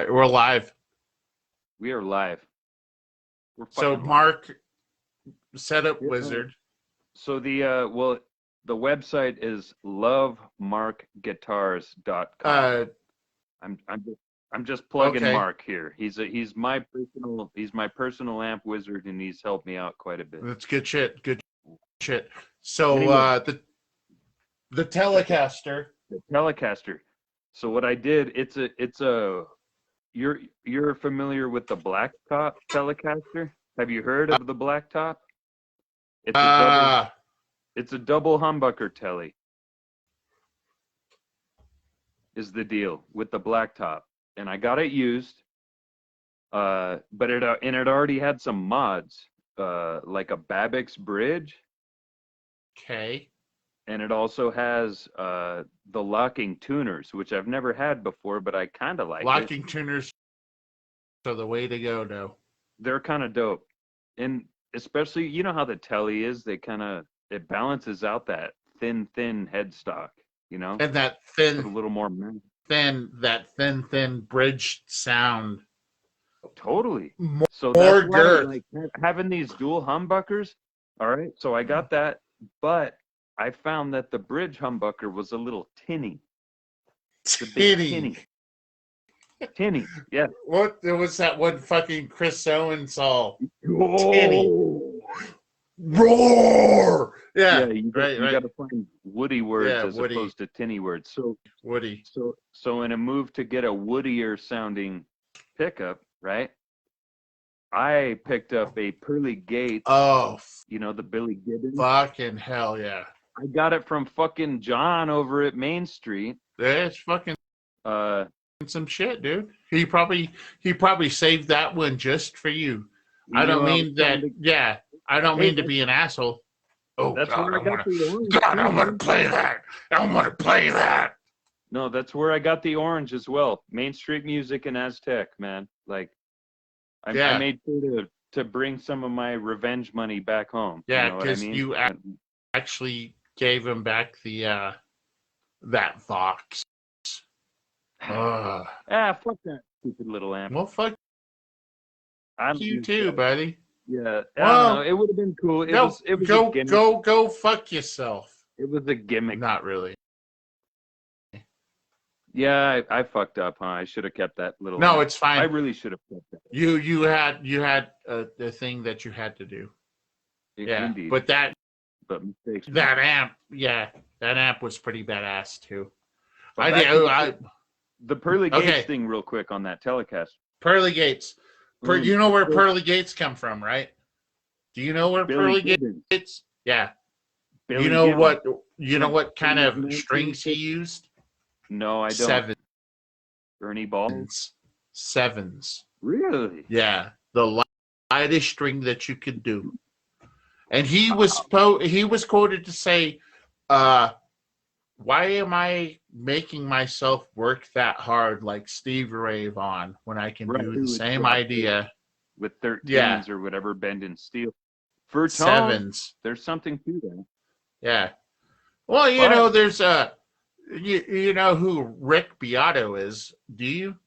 right, we're live. We are live. We're So fucking Mark, setup live. wizard. So the website is lovemarkguitars.com. I'm just plugging Okay. Mark here. He's my personal amp wizard, and he's helped me out quite a bit. That's good shit. Good shit. So Anyway. the Telecaster. The Telecaster. So what I did, it's a you're familiar with the blacktop Telecaster? Have you heard of the blacktop? It's a double humbucker telly. Is the deal with the blacktop, and I got it used. But it already had some mods, like a Babix bridge. Okay. And it also has the locking tuners, which I've never had before, but I kind of like locking tuners are the way to go, though. They're kind of dope, and especially you know how the telly is. It balances out that thin headstock, you know, and that a little more thin bridge sound. Totally. So More that's girth. why, like, having these dual humbuckers. All right, so I got that, but I found that the bridge humbucker was a little tinny. Tinny, yeah. What? There was that one fucking Chris Owens all Whoa. tinny. Roar! Yeah, you got to find woody words as opposed to tinny words. So woody. So in a move to get a woodier sounding pickup, right? I picked up a Pearly Gates. Oh, you know, the Billy Gibbons. Fucking hell yeah! I got it from fucking John over at Main Street. That's fucking some shit, dude. He probably saved that one just for you. I don't mean that. Yeah, I don't mean to be an asshole. Oh, that's God, where I got the orange. God, I want to play that. I want to play that. No, that's where I got the orange as well. Main Street Music and Aztec, man. Like, I made sure to bring some of my revenge money back home. Yeah, because you actually gave him back the that Vox. Fuck that stupid little amp. Well, fuck you too, buddy. Yeah, I don't know. It would have been cool. It was go fuck yourself. It was a gimmick. Not really. Yeah, I fucked up, huh? I should have kept that little. No, amp. it's fine. I really should have kept that. You had the thing that you had to do. Yeah, indeed. But mistakes. That amp was pretty badass too. The Pearly Gates thing, real quick on that Telecaster. Pearly Gates. You know where Pearly Gates come from, right? Do you know where Pearly Gates? Yeah. Billy you know Gibbons. what kind of strings he used? No, I don't. Sevens. Ernie Balls. Sevens. Really? Yeah, the lightest string that you could do. And he was quoted to say, "Why am I making myself work that hard like Stevie Ray Vaughan when I can do the same idea with 13s or whatever bending steel for tones, sevens? There's something to that. Yeah. Well, you know, there's you know who Rick Beato is? Do you?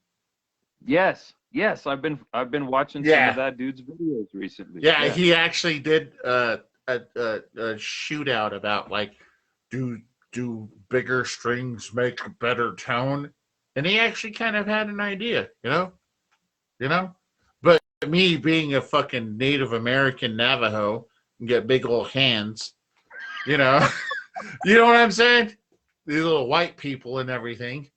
Yes. I've been watching some of that dude's videos recently. Yeah, he actually did a shootout about like do bigger strings make a better tone, and he actually kind of had an idea, you know. But me being a fucking Native American Navajo and get big old hands, you know, you know what I'm saying? These little white people and everything.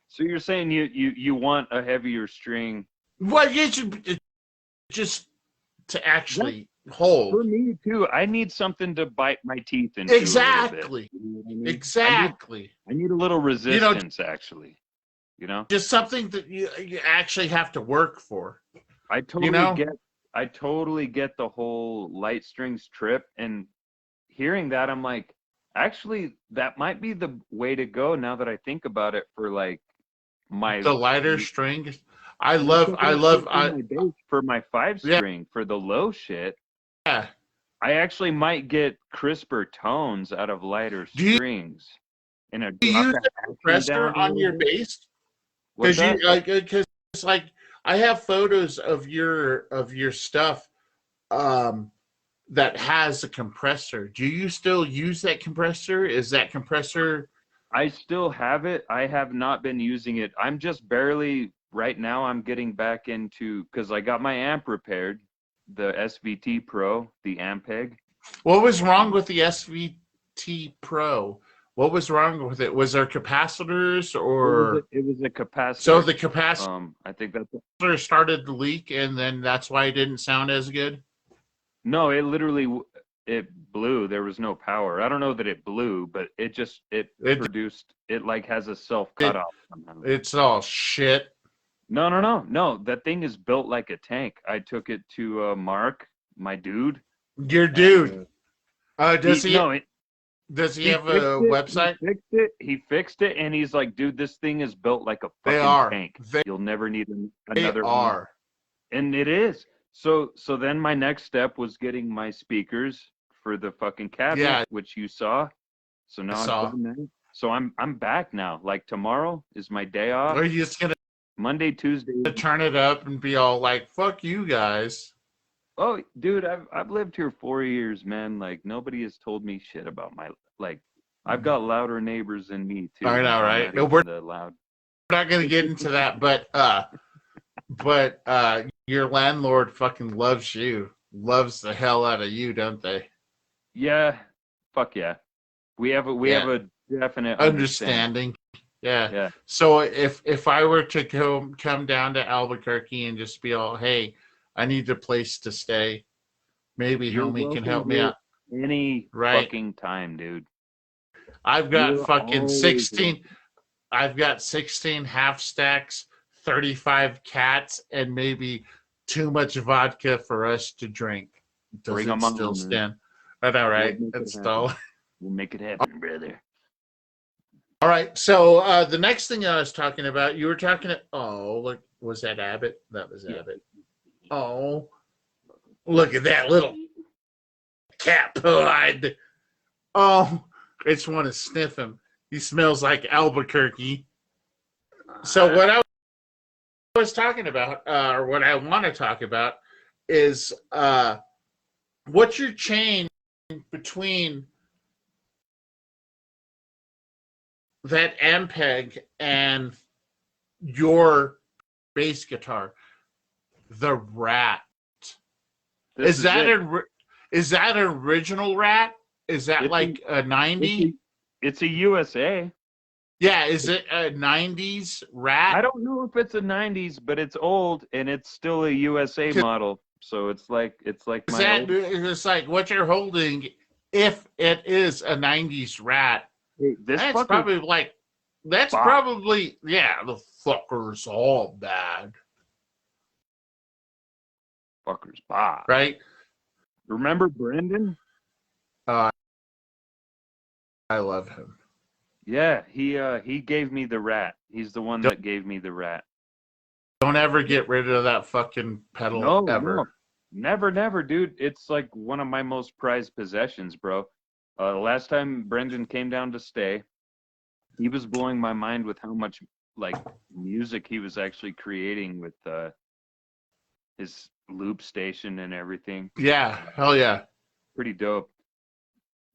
So you're saying you want a heavier string? Well, you should just to actually hold. For me too. I need something to bite my teeth into. Exactly. You know what I mean? Exactly. I need a little resistance, actually. You know, just something that you actually have to work for. I totally get the whole light strings trip, and hearing that, I'm like, actually, that might be the way to go. Now that I think about it, for like the lighter string. I love for my 5-string for the low shit. Yeah, I actually might get crisper tones out of lighter strings. and a Do you drop use that a action compressor down a on little your bit. bass? What's Because that? like I have photos of your stuff um, that has a compressor. Do you still use that compressor? Is that compressor? I still have it. I have not been using it. I'm just barely right now. I'm getting back into because I got my amp repaired, the SVT Pro, the Ampeg. What was wrong with the SVT Pro? What was wrong with it? Was there capacitors or It was a so capacitor. the capacitor I think that's started to leak and then that's why it didn't sound as good? no. It literally it blew. There was no power. I don't know that it blew, but it It produced. It like has a self it cutoff somehow. it's all shit. No. That thing is built like a tank. I took it to Mark, my dude, Your and dude. he no, does he he have a fixed it. He website? fixed it. He fixed it, and he's like, dude, this thing is built like a They fucking are. tank. You'll never need They another one. are. And it is. So then my next step was getting my speakers for the fucking cabinet, Yeah, which you saw. So I now I've saw. done that. So I'm back now. Like tomorrow is my day Are off. you just gonna Monday, Tuesday. turn it up and be all like, fuck you guys? Oh, dude, I've lived here 4 years, man. Like nobody has told me shit about my like. I've got louder neighbors than me too. I know, I'm right? not No, even the loud. not gonna get into that, but your landlord fucking loves you. Loves the hell out of you, don't they? Yeah, fuck yeah. We have Yeah. a definite understanding. Understanding. Yeah. Yeah. So if I were to come down to Albuquerque and just be all, hey, I need a place to stay. Maybe You're homie can welcome help me here out. any Right. fucking time, dude. I've got You're fucking always 16. I've got 16 half stacks, 35 cats, and maybe too much vodka for us to drink. Does bring it them still on, man. stand? I know, We'll right? make it It's happen. still. We'll make it happen, brother. All right. So the next thing I was talking about, you were talking. Oh, look, was that Abbott? That was Yeah. Abbott. Oh, look at that little cat pud. Oh, I just want to sniff him. He smells like Albuquerque. So what I was talking about, or what I want to talk about, is what's your change between that Ampeg and your bass guitar, the Rat. This Is is that it. is that an original Rat? Is that It's like a 90? it's a USA. Yeah, is it a 90s I Rat? don't know if it's a 90s, but it's old and it's still a USA model. So it's like Is my that old. it's like what you're holding? If it is a 90s Rat, Hey, this that's fucker. probably like that's Bob. probably yeah. The fucker's all bad, Fucker's Bob. right? Remember Brendan? Uh, I love him. Yeah, he gave me the Rat. He's the one that gave me the Rat. Don't ever get rid of that fucking pedal No, ever. never, dude. It's like one of my most prized possessions, bro. Last time Brendan came down to stay, he was blowing my mind with how much like music he was actually creating with his loop station and everything. Yeah, hell yeah. Pretty dope.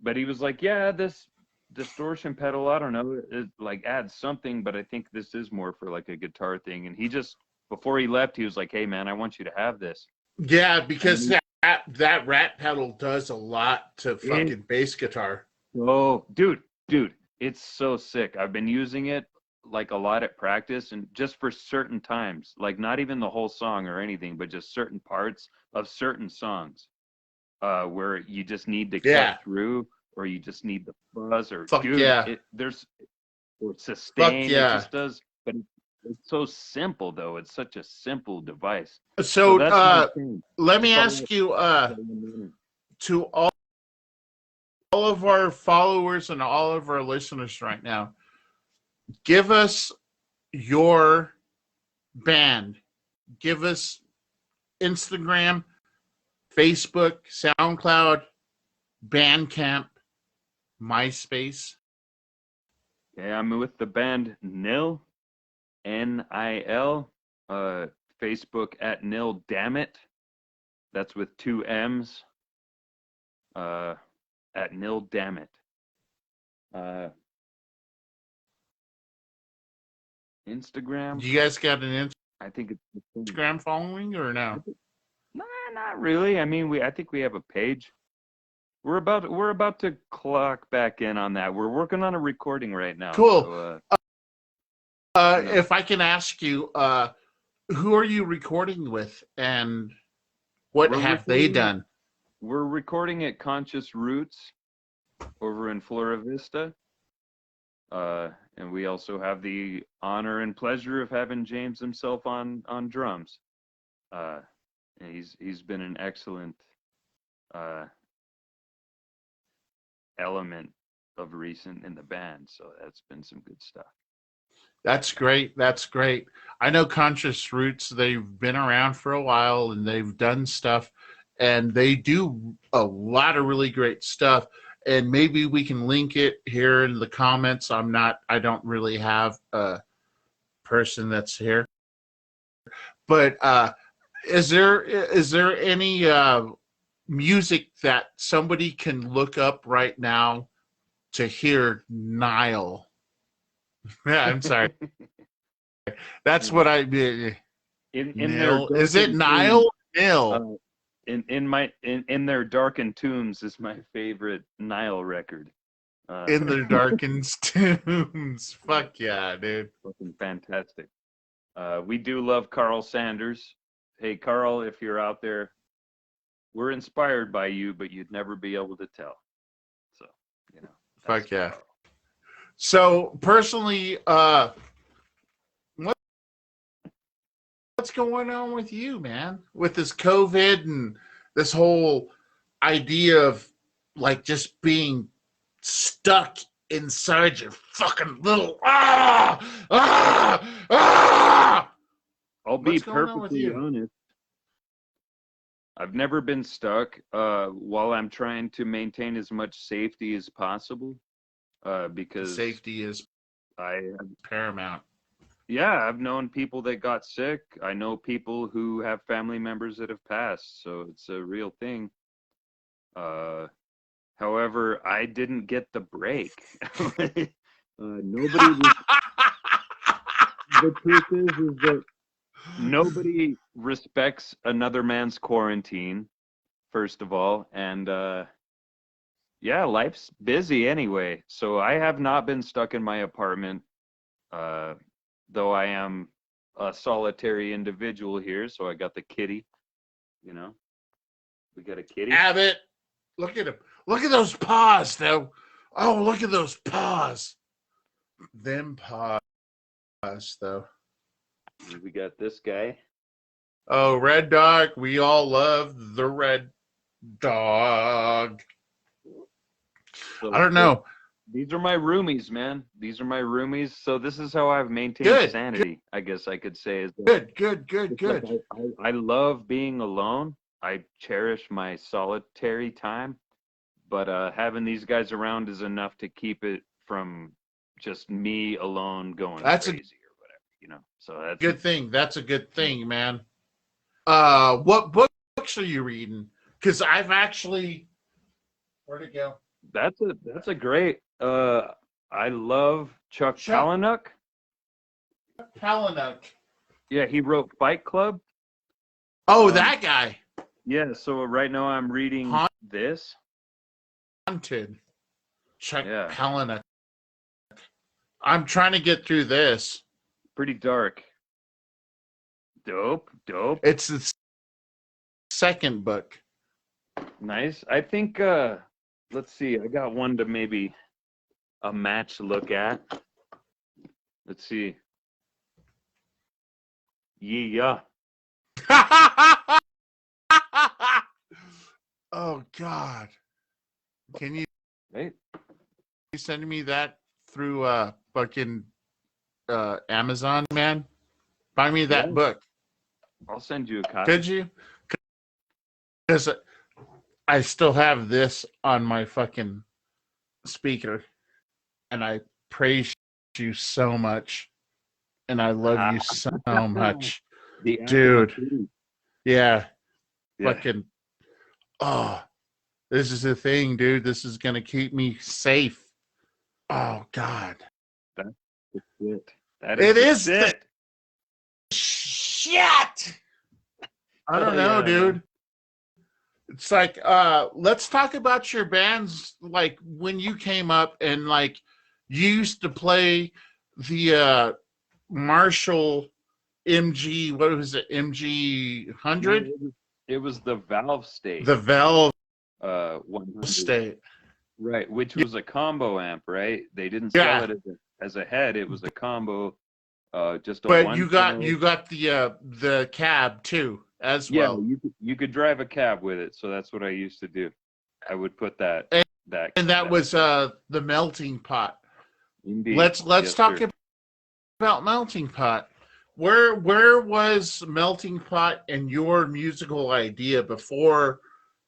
But he was like, yeah, this distortion pedal, I don't know, it like adds something, but I think this is more for like a guitar thing. And he just, before he left, he was like, hey man, I want you to have this. Yeah, because that Rat pedal does a lot to fucking bass guitar. Oh, dude, it's so sick. I've been using it like a lot at practice and just for certain times, like not even the whole song or anything, but just certain parts of certain songs where you just need to cut through or you just need the fuzz or Fuck dude, yeah. there's or sustain. Fuck yeah. It just does, but it's so simple though. It's such a simple device. So that's my thing. let me ask you to all of our followers and all of our listeners right now, give us your band. Give us Instagram, Facebook, SoundCloud, Bandcamp, MySpace. Okay, I'm with the band Nil, Nil. Facebook at Nil Dammit. That's with 2 M's. At Nil Dammit. Instagram. You guys got an I think it's Instagram following or no? Nah, not really. I mean, I think we have a page. We're about to clock back in on that. We're working on a recording right now. Cool. So, If I can ask you, who are you recording with, and what have they done? We're recording at Conscious Roots over in Flora Vista. And we also have the honor and pleasure of having James himself on drums. And he's been an excellent element of recent in the band, so that's been some good stuff. That's great. That's great. I know Conscious Roots, they've been around for a while and they've done stuff, and they do a lot of really great stuff. And maybe we can link it here in the comments. I don't really have a person that's here. But is there any music that somebody can look up right now to hear Nile? Yeah, I'm sorry. That's what I mean. Is it Nile? Nil. In their darkened tombs is my favorite Nile record. In their darkened tombs. Fuck yeah, dude. Fucking fantastic. We do love Carl Sanders. Hey, Carl, if you're out there, we're inspired by you, but you'd never be able to tell. So, Fuck yeah. Carl. So personally, what's going on with you, man? With this COVID and this whole idea of like just being stuck inside your fucking little I'll be perfectly honest. I've never been stuck while I'm trying to maintain as much safety as possible. Because safety is paramount. Yeah, I've known people that got sick. I know people who have family members that have passed, so it's a real thing. However, I didn't get the break. Nobody. The truth is that nobody respects another man's quarantine, first of all, and yeah, life's busy anyway. So I have not been stuck in my apartment, though I am a solitary individual here. So I got the kitty, we got a kitty. Abbott, look at him. Look at those paws, though. Oh, look at those paws. Them paws, though. We got this guy. Oh, Red Dog. We all love the Red Dog. So I don't know. These are my roomies, man. These are my roomies. So this is how I've maintained sanity, I guess I could say. Good. I love being alone. I cherish my solitary time. But having these guys around is enough to keep it from just me alone going crazy or whatever, So that's good thing. That's a good thing, man. What books are you reading? Because I've actually... Where'd it go? That's a great. I love Chuck Palahniuk. Palahniuk. Yeah, he wrote Fight Club. Oh, that guy. Yeah. So right now I'm reading this. Haunted. Chuck Palahniuk. I'm trying to get through this. Pretty dark. Dope. It's the second book. Nice. I think. Let's see. I got one to maybe a match look at. Let's see. Yeah. Oh God. Can you send me that through fucking Amazon, man? Buy me that book. I'll send you a copy. Could you? Because I still have this on my fucking speaker, and I praise you so much, and I love you so much, The apple and dude. fruit. Yeah, Yeah, fucking. Oh, this is the thing, dude. This is gonna keep me safe. Oh God, that's the shit. That is it the is the shit. shit. I don't Hell know, yeah, man. dude. It's like, let's talk about your bands, like when you came up and like you used to play the Marshall MG, what was it, MG No, 100? it was the Valve State, The Valve 100, State. right? Which was a combo amp, right? They didn't sell Yeah, it as a head. It was a combo, just a but one you got channel. you got the cab too as Yeah, well. you could drive a cab with it. So that's what I used to do. I would put that And, that and that that was the melting pot. indeed. Let's Yes, talk sir. about melting pot. Where was melting pot and your musical idea before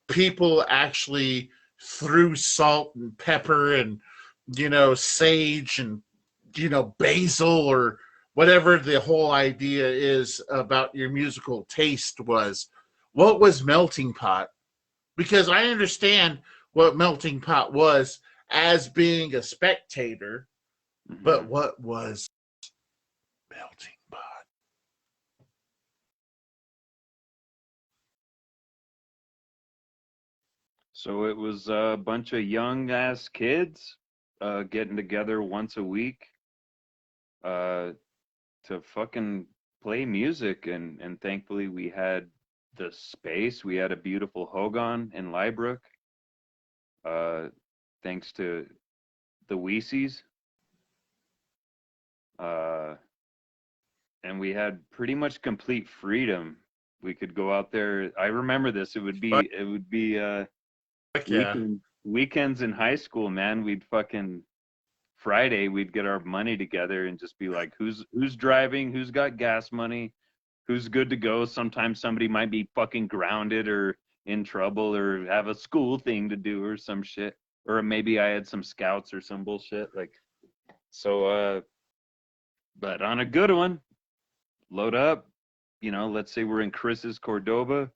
people actually threw salt and pepper and sage and basil or whatever the whole idea is about your musical taste was? What was melting pot? Because I understand what melting pot was as being a spectator, but Hmm. what was melting pot? So it was a bunch of young ass kids getting together once a week uh, to fucking play music, and thankfully we had the space. We had a beautiful Hogan in Liebrook, uh, thanks to the Weeseys. Uh, and we had pretty much complete freedom. We could go out there. I remember this. Fuck, It would be yeah. weekends in high school, man. We'd fucking Friday we'd get our money together and just be like, who's driving, who's got gas money, who's good to go. Sometimes somebody might be fucking grounded or in trouble or have a school thing to do or some shit. Or maybe I had some scouts or some bullshit. Like so but on a good one, load up. Let's say we're in Chris's Cordoba,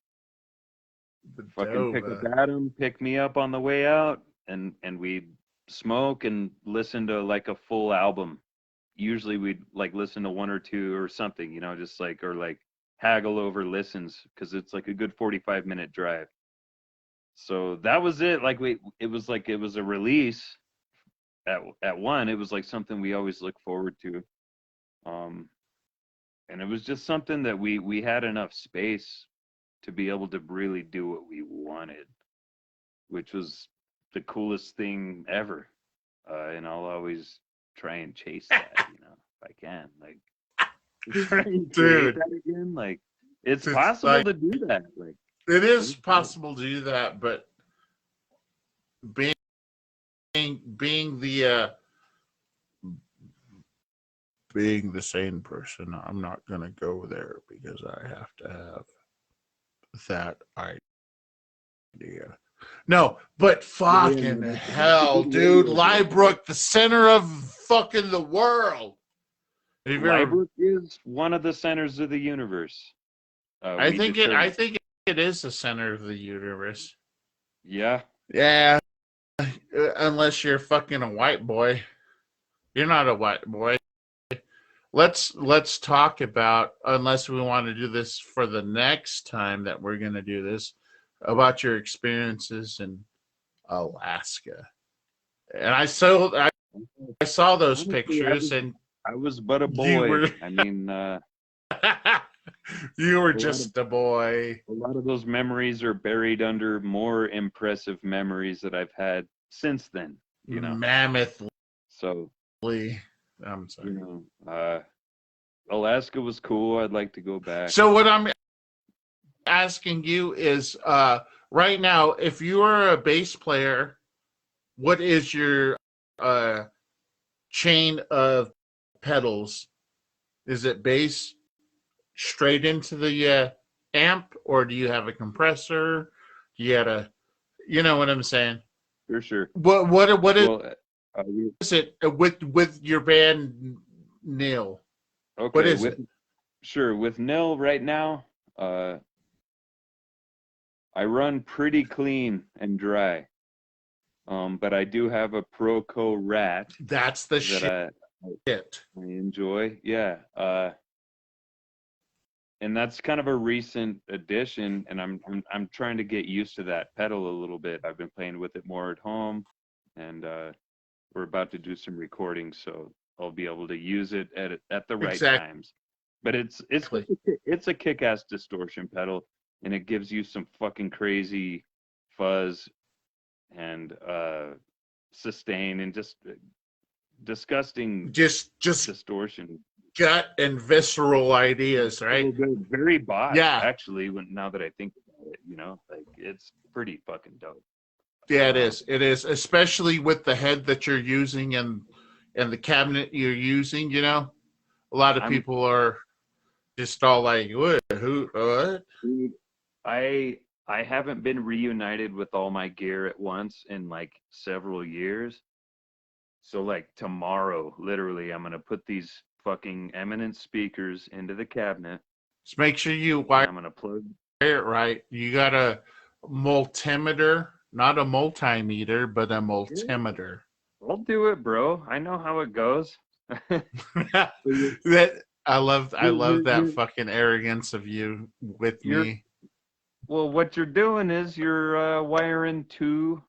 fucking pick up Badova. Adam, pick me up on the way out, and we'd smoke and listen to like a full album. Usually we'd like listen to one or two or something, just like, or like haggle over listens because it's like a good 45-minute drive. So that was it. Like it was a release at one. It was like something we always look forward to. Um, and it was just something that we had enough space to be able to really do what we wanted, which was the coolest thing ever. And I'll always try and chase that, if I can. Like, try and create Dude, that again. Like, it's it's possible like to do that. Like, it holy is shit. possible to do that, but being being the being the sane person, I'm not gonna go there because I have to have that idea. No, but Yeah, fucking no, that's a hell, good dude, radio joke, though. Liebrook, the center of fucking the world. Have you ever? Liebrook is one of the centers of the universe. We I determined. think it is the center of the universe. Yeah. Yeah, unless you're fucking a white boy. You're not a white boy. Let's talk about, unless we want to do this for the next time that we're going to do this, about your experiences in Alaska. And I saw those Honestly, pictures, and I was but a you boy. were I mean, you were a lot of just a boy. a lot of those memories are buried under more impressive memories that I've had since then, Mammothly. So, I'm sorry. Alaska was cool. I'd like to go back. So what I'm asking you is, right now, if you are a bass player, what is your uh, chain of pedals? Is it bass straight into the amp, or do you have a compressor? Do you have a, you know what I'm saying? For sure. What is Well, Is it with your band Neil? Okay, What is it? Sure, with nil right now, I run pretty clean and dry. But I do have a Proco Rat That's the that shit. I enjoy. Yeah. And that's kind of a recent addition, and I'm trying to get used to that pedal a little bit. I've been playing with it more at home, and we're about to do some recording, so I'll be able to use it at the right times. But it's a kick-ass distortion pedal, and it gives you some fucking crazy fuzz and sustain and just disgusting distortion. Gut and visceral ideas, right? Very boss, yeah. Actually, now that I think about it, like it's pretty fucking dope. Yeah, it is. It is, especially with the head that you're using and the cabinet you're using. A lot of people are just all like, "What? Who? What?" I haven't been reunited with all my gear at once in like several years. So like tomorrow, literally, I'm gonna put these fucking Eminence speakers into the cabinet. Just make sure you wire I'm gonna plug it right. You got a multimeter, not a multimeter, but a multimeter. I'll do it, bro. I know how it goes. I love that fucking arrogance of you with me. Well, what you're doing is you're wiring two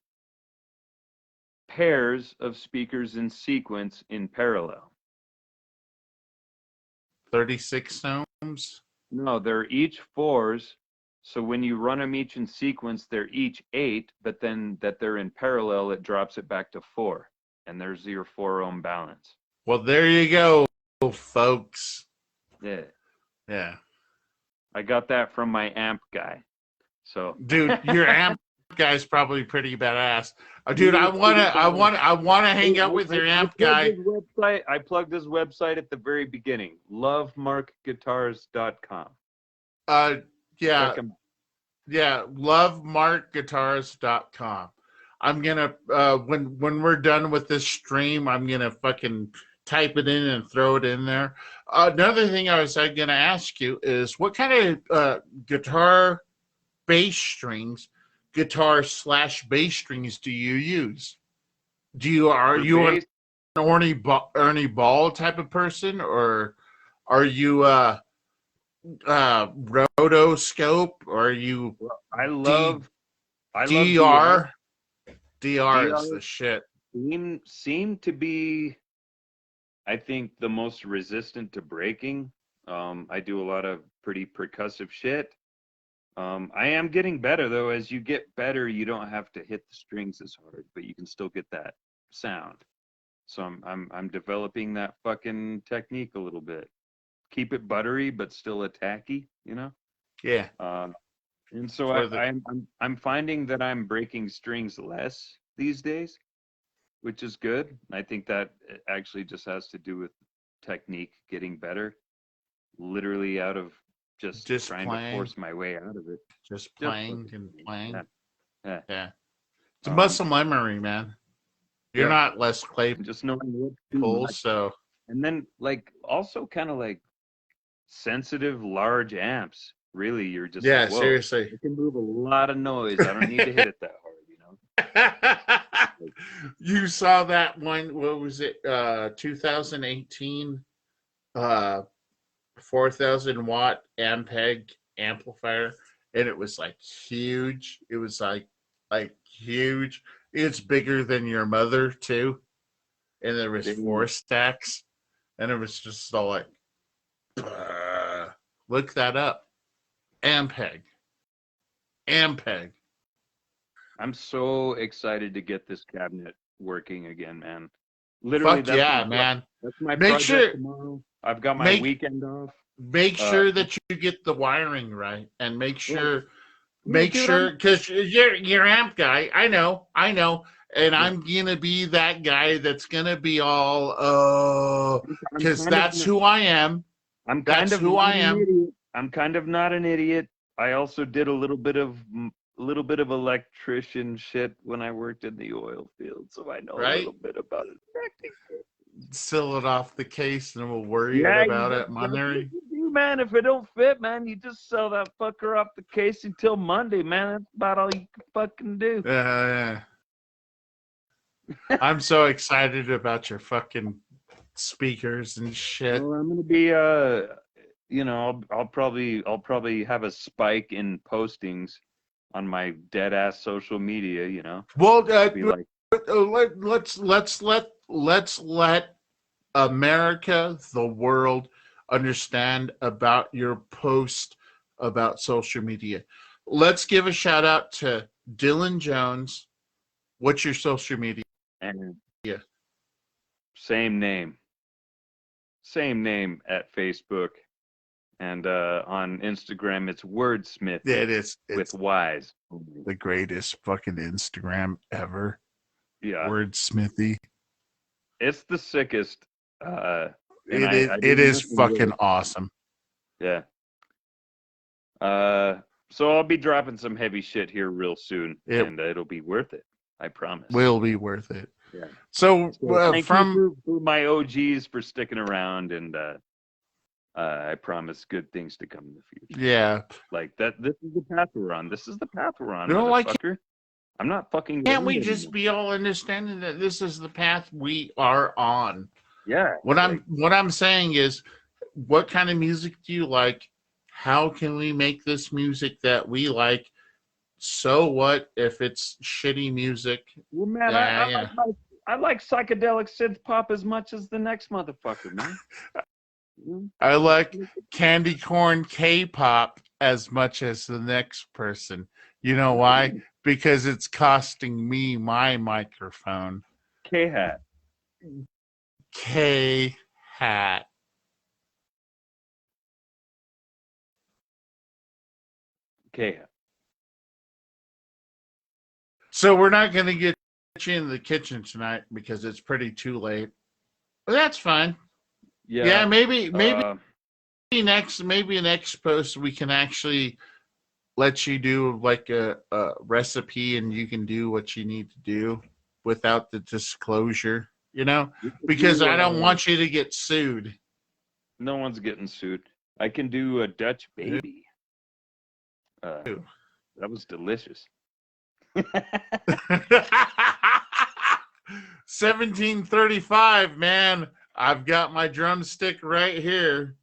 pairs of speakers in sequence in parallel. 36 ohms? No, they're each 4s. So when you run them each in sequence, they're each 8, but then that they're in parallel, it drops it back to 4. And there's your 4-ohm balance. Well, there you go, folks. Yeah. Yeah. I got that from my amp guy. So, dude, your amp guy's probably pretty badass. Dude, I wanna hang out with your amp guy. I plugged his website at the very beginning. lovemarkguitars.com. Yeah, lovemarkguitars.com. I'm gonna when we're done with this stream, I'm gonna fucking type it in and throw it in there. Another thing I was gonna ask you is what kind of guitar bass strings, guitar/bass strings do you use? Are you an Ernie Ball type of person, or are you rotoscope, or are you? I love DR. DR is the shit. Seem to be, I think, the most resistant to breaking. I do a lot of pretty percussive shit. I am getting better though. As you get better, you don't have to hit the strings as hard, but you can still get that sound. So I'm developing that fucking technique a little bit. Keep it buttery, but still attacky, Yeah. And so I'm finding that I'm breaking strings less these days, which is good. I think that actually just has to do with technique getting better, literally out of just trying to force my way out of it. Just playing and playing. Yeah. It's a muscle memory, man. You're not Les Claypool, just knowing what to do. So. And then also kind of like sensitive large amps. Really, you're just seriously. You can move a lot of noise. I don't need to hit it that hard, You saw that one, what was it, 2018 4,000 watt Ampeg amplifier, and it was like huge. It was like huge. It's bigger than your mother too, and there was 4 stacks, and it was just all like, look that up. Ampeg. I'm so excited to get this cabinet working again, man. Literally, man. That's my project tomorrow. I've got my weekend off. Make sure that you get the wiring right, and make sure, because you're amp guy. I know, and I'm gonna be that guy that's gonna be all, because that's who I am. That's who I am. I'm kind of not an idiot. I also did a little bit of little bit of electrician shit when I worked in the oil field, so I know a Right? little bit about it. Seal it off the case, and we'll worry Yeah, about you it that's what Monday. you do, man. If it don't fit, man, you just sell that fucker off the case until Monday, man. That's about all you can fucking do. Yeah. I'm so excited about your fucking speakers and shit. Well, I'm gonna be you know, I'll probably have a spike in postings on my dead ass social media, you know. Well, Be like, let's let America, the world, understand about your post about social media. Let's give a shout out to Dylan Jones. What's your social media? and Yeah. same name at Facebook, and on Instagram it's Wordsmith Yeah, it is. with It's Y's. the greatest fucking Instagram ever. Yeah, Wordsmithy. it's the sickest. And It is. I It do is nothing with fucking it. awesome. Yeah. So I'll be dropping some heavy shit here real soon, It and it'll be worth it. I promise. will be worth it. Yeah. So So thank from you for my OGs for sticking around, and I promise good things to come in the future. yeah, Like that. This is the path we're on. This is the path we're on, No, like, motherfucker. I'm not fucking. can't we going just anymore. be all understanding that this is the path we are on? Yeah. What I'm saying is, what kind of music do you like? How can we make this music that we like? So what if it's shitty music? Well, man, Yeah. I like psychedelic synth pop as much as the next motherfucker, man. I like candy corn K-pop as much as the next person. You know why? Because it's costing me my microphone. K-Hat. K-hat. K-Hat. So we're not going to get you in the kitchen tonight because it's pretty too late. But that's fine. Yeah, maybe next post we can actually let you do like a recipe, and you can do what you need to do without the disclosure, you know, because I don't want you to get sued. No one's getting sued. I can do a Dutch baby. That was delicious. 1735, man. I've got my drumstick right here.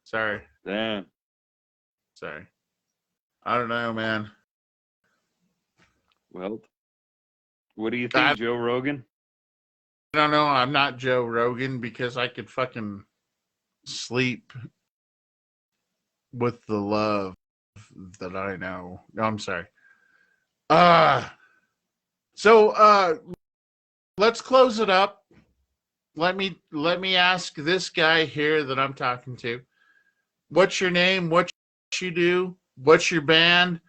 Sorry. Damn. Sorry. I don't know, man. Well, what do you think, Joe Rogan? I don't know. I'm not Joe Rogan because I could fucking sleep with the love that I know. No, I'm sorry. So let's close it up. Let me ask this guy here that I'm talking to. What's your name? What you do? What's your band?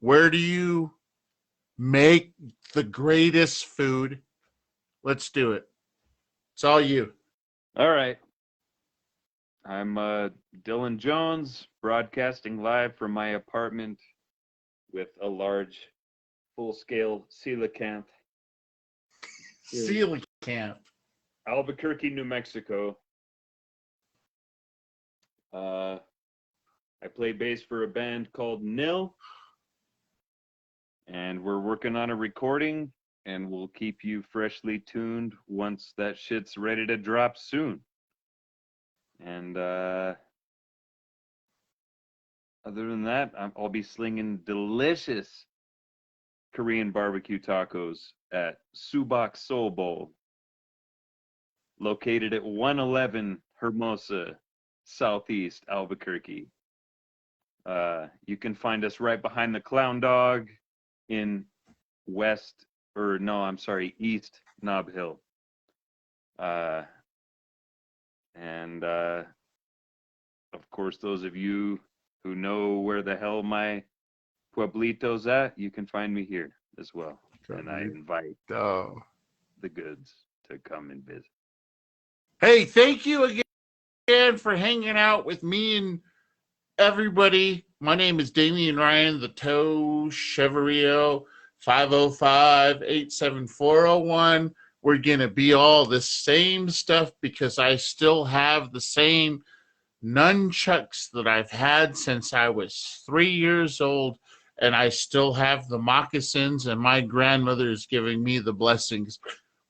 Where do you make the greatest food? Let's do it. It's all you. All right. I'm Dylan Jones, broadcasting live from my apartment with a large, full-scale coelacanth. Coelacanth. Albuquerque, New Mexico. I play bass for a band called Nil, and we're working on a recording, and we'll keep you freshly tuned once that shit's ready to drop soon. And other than that, I'll be slinging delicious Korean barbecue tacos at Subak Soul Bowl, located at 111 Hermosa, Southeast Albuquerque. You can find us right behind the Clown Dog in East Nob Hill. And of course, those of you who know where the hell my Pueblito's at, you can find me here as well. And I invite the goods to come and visit. Hey, thank you again for hanging out with me and everybody. My name is Damian Ryan, the Toe Cheverio, 505-87401. We're going to be all the same stuff because I still have the same nunchucks that I've had since I was 3 years old, and I still have the moccasins, and my grandmother is giving me the blessings.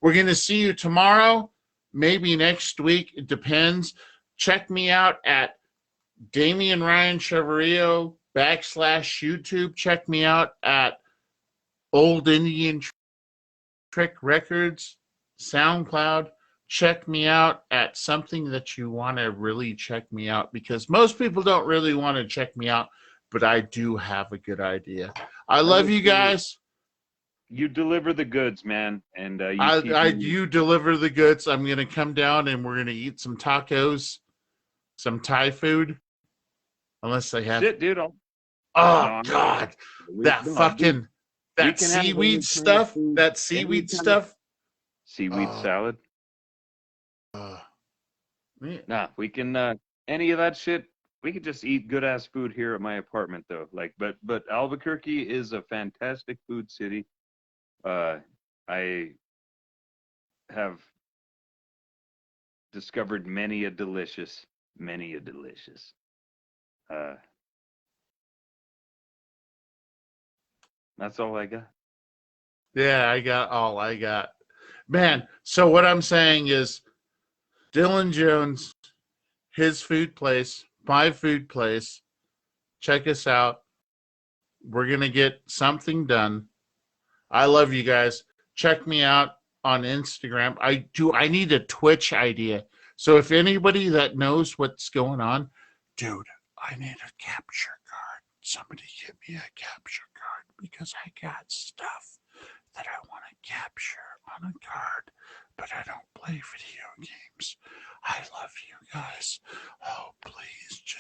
We're going to see you tomorrow, maybe next week. It depends. Check me out at Damian Ryan Cheverio /YouTube. Check me out at Old Indian Trick Records, SoundCloud. Check me out at something that you want to really check me out, because most people don't really want to check me out, but I do have a good idea. I love you guys. You deliver the goods, man, and you deliver the goods. I'm gonna come down and we're gonna eat some tacos, some Thai food, unless they have. Shit, dude. Oh No, God, that seaweed stuff. That seaweed stuff. Seaweed salad. Nah, we can any of that shit. We could just eat good ass food here at my apartment though. Like, but Albuquerque is a fantastic food city. I have discovered many a delicious. That's all I got. Yeah, I got all I got. Man, so what I'm saying is Dylan Jones, his food place, my food place. Check us out. We're going to get something done. I love you guys. Check me out on Instagram. I need a Twitch idea. So if anybody that knows what's going on, dude, I need a capture card. Somebody give me a capture card because I got stuff that I want to capture on a card, but I don't play video games. I love you guys. Oh, please just